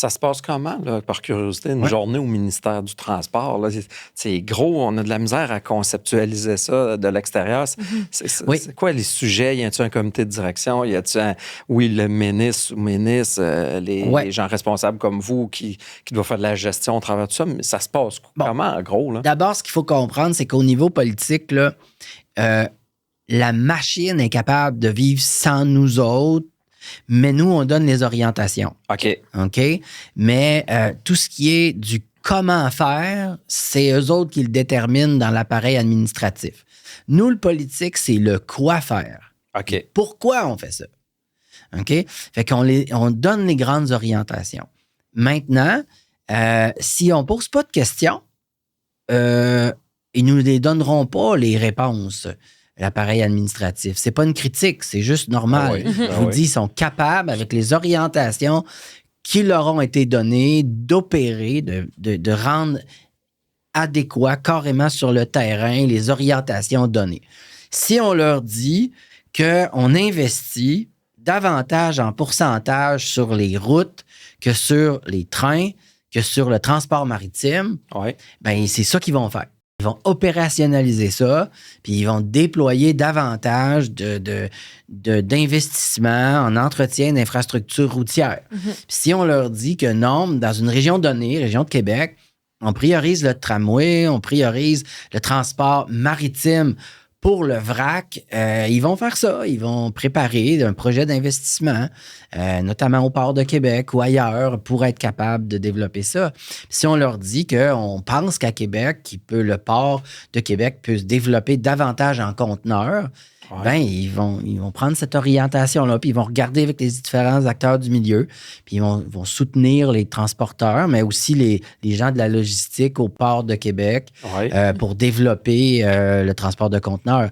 Ça se passe comment, là, par curiosité, une journée au ministère du Transport? Là, c'est gros, on a de la misère à conceptualiser ça de l'extérieur. C'est quoi les sujets? Y a-t-il un comité de direction? Y a-t-il le ministre ou ministre, les gens responsables comme vous qui doivent faire de la gestion au travers de ça? Mais ça se passe comment, en gros? Là? D'abord, ce qu'il faut comprendre, c'est qu'au niveau politique, là, la machine est capable de vivre sans nous autres, mais nous, on donne les orientations. OK. Mais tout ce qui est du comment faire, c'est eux autres qui le déterminent dans l'appareil administratif. Nous, le politique, c'est le quoi faire. OK. Pourquoi on fait ça? OK? Fait on donne les grandes orientations. Maintenant, si on ne pose pas de questions, ils ne nous les donneront pas, les réponses. L'appareil administratif. C'est pas une critique, c'est juste normal. Je vous dis, ils sont capables, avec les orientations qui leur ont été données, d'opérer, de rendre adéquat carrément sur le terrain les orientations données. Si on leur dit qu'on investit davantage en pourcentage sur les routes que sur les trains, que sur le transport maritime, ben c'est ça qu'ils vont faire. Ils vont opérationnaliser ça, puis ils vont déployer davantage d'investissements en entretien d'infrastructures routières. Puis si on leur dit que non, dans une région donnée, région de Québec, on priorise le tramway, on priorise le transport maritime pour le vrac, ils vont faire ça. Ils vont préparer un projet d'investissement, notamment au port de Québec ou ailleurs, pour être capable de développer ça. Puis si on leur dit qu'on pense qu'à Québec, le port de Québec peut se développer davantage en conteneurs, ben ils vont prendre cette orientation-là, puis ils vont regarder avec les différents acteurs du milieu, puis ils vont soutenir les transporteurs, mais aussi les gens de la logistique au port de Québec pour développer le transport de conteneurs.